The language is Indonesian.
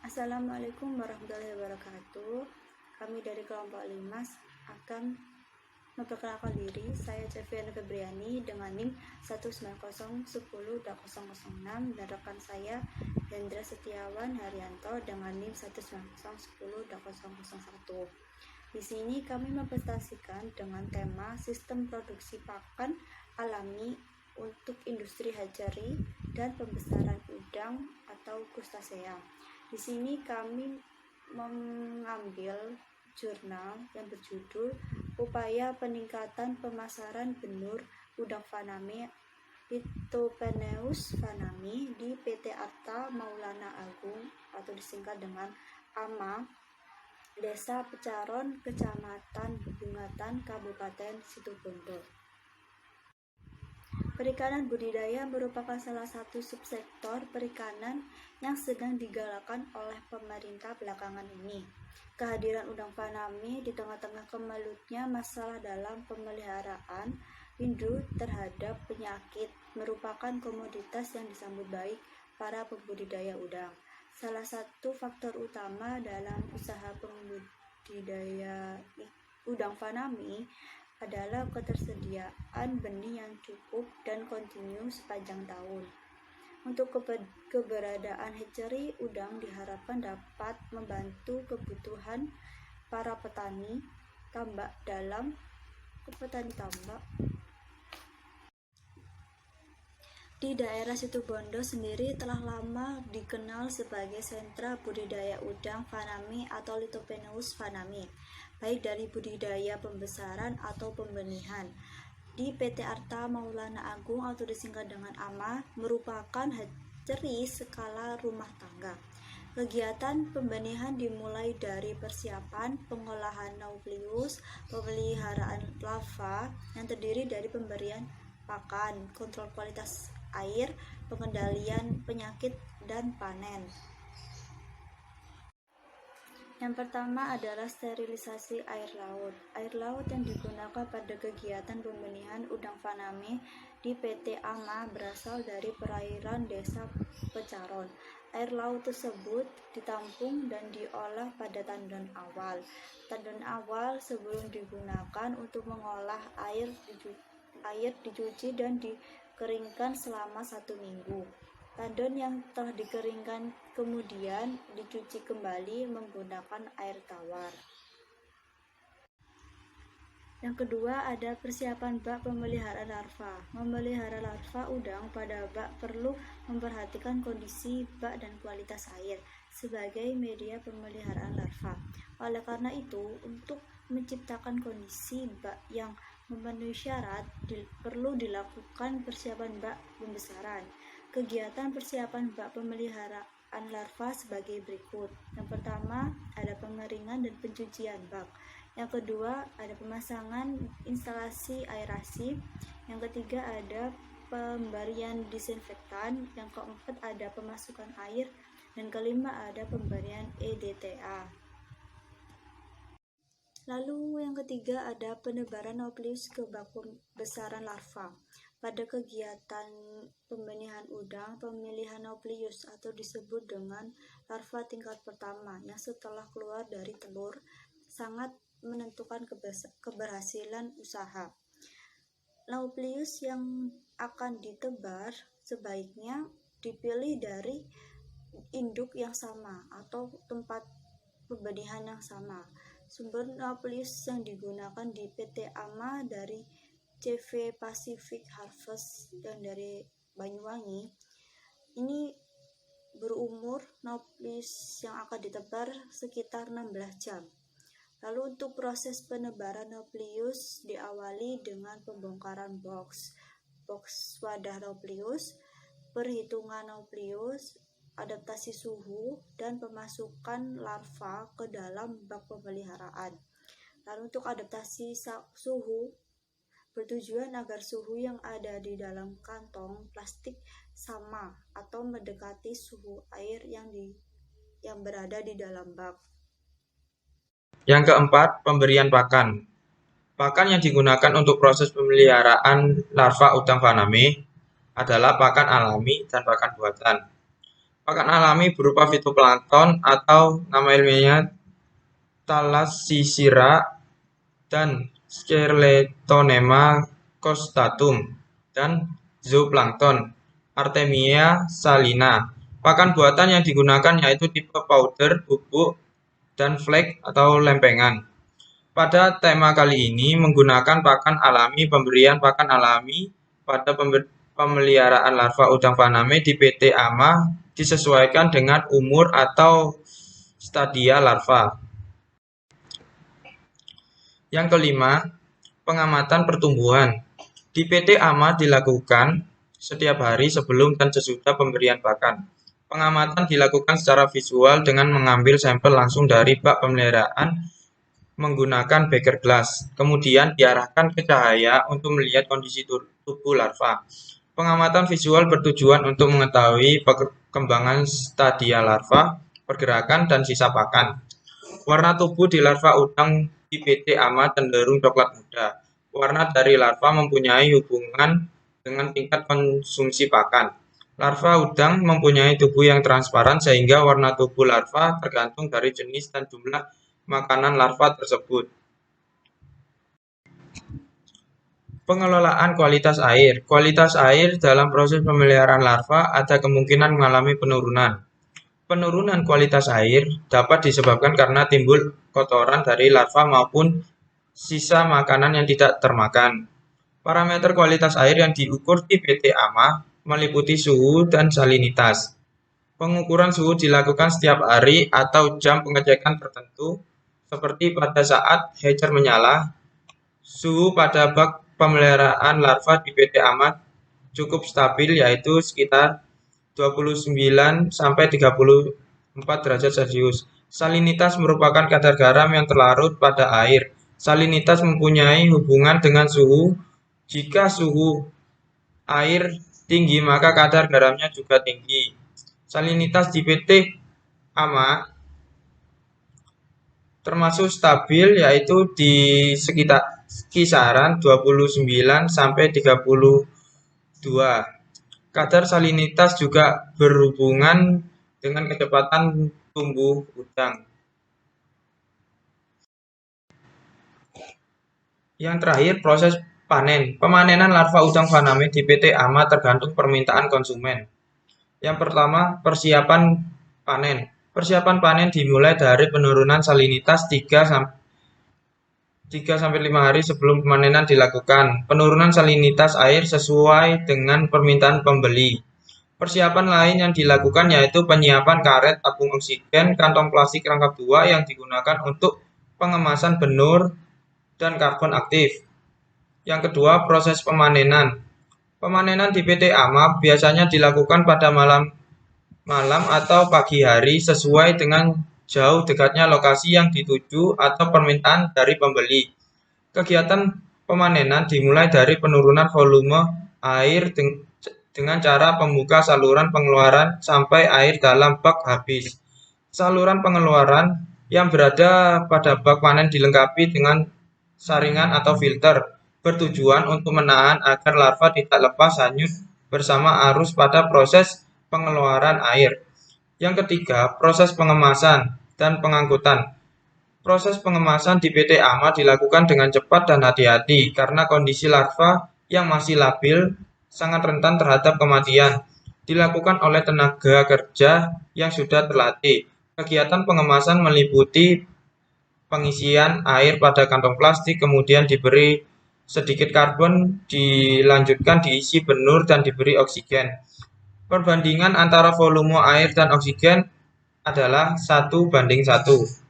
Assalamualaikum warahmatullahi wabarakatuh. Kami dari kelompok 5 akan memperkenalkan diri. Saya Ceviana Febriani dengan NIM 19010.006 dan rekan saya Hendra Setiawan Haryanto dengan NIM 19010.001. Di sini kami mempresentasikan dengan tema sistem produksi pakan alami untuk industri hatchery dan pembesaran udang atau crustacea. Di sini kami mengambil jurnal yang berjudul Upaya Peningkatan Pemasaran Benur Udang Faname Lithopeneus fanami di PT Arta Maulana Agung atau disingkat dengan AMA, Desa Pecaron, Kecamatan Bungatan, Kabupaten Situbondo. Perikanan budidaya merupakan salah satu subsektor perikanan yang sedang digalakkan oleh pemerintah belakangan ini. Kehadiran udang faname di tengah-tengah kemelutnya masalah dalam pemeliharaan induk terhadap penyakit merupakan komoditas yang disambut baik para pembudidaya udang. Salah satu faktor utama dalam usaha pembudidaya udang faname adalah ketersediaan benih yang cukup dan kontinu sepanjang tahun. Untuk keberadaan hatchery udang diharapkan dapat membantu kebutuhan para petani tambak. Di daerah Situbondo sendiri telah lama dikenal sebagai sentra budidaya udang faname atau Lithopeneus fanami, baik dari budidaya pembesaran atau pembenihan. Di PT Arta Maulana Agung atau disingkat dengan AMA merupakan hatchery skala rumah tangga. Kegiatan pembenihan dimulai dari persiapan pengolahan Nauplius, pemeliharaan larva yang terdiri dari pemberian pakan, kontrol kualitas air, pengendalian penyakit, dan panen. Yang pertama adalah sterilisasi air laut. Air laut yang digunakan pada kegiatan pembenihan udang faname di PT AMA berasal dari perairan Desa Pecaron. Air laut tersebut ditampung dan diolah pada tandon awal. Tandon awal sebelum digunakan untuk mengolah air dicuci dan dikeringkan selama 1 minggu. Tandon yang telah dikeringkan kemudian dicuci kembali menggunakan air tawar. Yang kedua ada persiapan bak pemeliharaan larva. Memelihara larva udang pada bak perlu memperhatikan kondisi bak dan kualitas air sebagai media pemeliharaan larva. Oleh karena itu, untuk menciptakan kondisi bak yang memenuhi syarat, perlu dilakukan persiapan bak pembesaran. Kegiatan persiapan bak pemeliharaan larva sebagai berikut. Yang pertama, ada pengeringan dan pencucian bak. Yang kedua, ada pemasangan instalasi aerasi. Yang ketiga, ada pemberian disinfektan. Yang keempat, ada pemasukan air. Dan kelima, ada pemberian EDTA. Lalu yang ketiga ada penebaran Nauplius ke bak pembesaran larva. Pada kegiatan pembenihan udang, pemilihan Nauplius atau disebut dengan larva tingkat pertama yang setelah keluar dari telur sangat menentukan keberhasilan usaha. Nauplius yang akan ditebar sebaiknya dipilih dari induk yang sama atau tempat pembenihan yang sama. Sumber Nauplius yang digunakan di PT AMA dari CV Pacific Harvest yang dari Banyuwangi. Ini berumur Nauplius yang akan ditebar sekitar 16 jam. Lalu untuk proses penebaran Nauplius diawali dengan pembongkaran box wadah Nauplius, perhitungan Nauplius, adaptasi suhu, dan pemasukan larva ke dalam bak pemeliharaan. Lalu untuk adaptasi suhu bertujuan agar suhu yang ada di dalam kantong plastik sama atau mendekati suhu air yang berada di dalam bak. Yang keempat, pemberian pakan. Pakan yang digunakan untuk proses pemeliharaan larva udang faname adalah pakan alami dan pakan buatan. Pakan alami berupa fitoplankton atau nama ilmiahnya Thalassichira dan Scarletonema costatum, dan zooplankton Artemia salina. Pakan buatan yang digunakan yaitu tipe powder, bubuk, dan flake atau lempengan. Pada tema kali ini menggunakan pakan alami, pemberian pakan alami pada pemeliharaan larva udang faname di PT AMA disesuaikan dengan umur atau stadia larva. Yang kelima, pengamatan pertumbuhan. Di PT AMA dilakukan setiap hari sebelum dan sesudah pemberian pakan. Pengamatan dilakukan secara visual dengan mengambil sampel langsung dari bak pemeliharaan menggunakan beker glass, kemudian diarahkan ke cahaya untuk melihat kondisi tubuh larva. Pengamatan visual bertujuan untuk mengetahui perkembangan stadia larva, pergerakan, dan sisa pakan. Warna tubuh di larva udang di PT AMA cenderung coklat muda. Warna dari larva mempunyai hubungan dengan tingkat konsumsi pakan. Larva udang mempunyai tubuh yang transparan sehingga warna tubuh larva tergantung dari jenis dan jumlah makanan larva tersebut. Pengelolaan kualitas air. Kualitas air dalam proses pemeliharaan larva ada kemungkinan mengalami penurunan. Penurunan kualitas air dapat disebabkan karena timbul kotoran dari larva maupun sisa makanan yang tidak termakan. Parameter kualitas air yang diukur di PT AMA meliputi suhu dan salinitas. Pengukuran suhu dilakukan setiap hari atau jam pengecekan tertentu, seperti pada saat hatcher menyala. Suhu pada bak pemeliharaan larva di PT AMA cukup stabil, yaitu sekitar 29 sampai 34 derajat Celcius. Salinitas merupakan kadar garam yang terlarut pada air. Salinitas mempunyai hubungan dengan suhu. Jika suhu air tinggi, maka kadar garamnya juga tinggi. Salinitas di PT AMA termasuk stabil, yaitu di sekitar kisaran 29 sampai 32. Kadar salinitas juga berhubungan dengan kecepatan tumbuh udang. Yang terakhir, proses panen. Pemanenan larva udang faname di PT AMA tergantung permintaan konsumen. Yang pertama, persiapan panen. Persiapan panen dimulai dari penurunan salinitas 3-5 hari sebelum pemanenan dilakukan. Penurunan salinitas air sesuai dengan permintaan pembeli. Persiapan lain yang dilakukan yaitu penyiapan karet tabung oksigen, kantong plastik rangkap 2 yang digunakan untuk pengemasan benur dan karbon aktif. Yang kedua, proses pemanenan. Pemanenan di PT AMA biasanya dilakukan pada malam atau pagi hari sesuai dengan jauh dekatnya lokasi yang dituju atau permintaan dari pembeli. Kegiatan pemanenan dimulai dari penurunan volume air dengan cara membuka saluran pengeluaran sampai air dalam bak habis. Saluran pengeluaran yang berada pada bak panen dilengkapi dengan saringan atau filter, bertujuan untuk menahan agar larva tidak lepas hanyut bersama arus pada proses pengeluaran air. Yang ketiga, proses pengemasan dan pengangkutan. Proses pengemasan di PT AMA dilakukan dengan cepat dan hati-hati karena kondisi larva yang masih labil sangat rentan terhadap kematian. Dilakukan oleh tenaga kerja yang sudah terlatih. Kegiatan pengemasan meliputi pengisian air pada kantong plastik, kemudian diberi sedikit karbon, dilanjutkan diisi benur dan diberi oksigen. Perbandingan antara volume air dan oksigen adalah 1:1.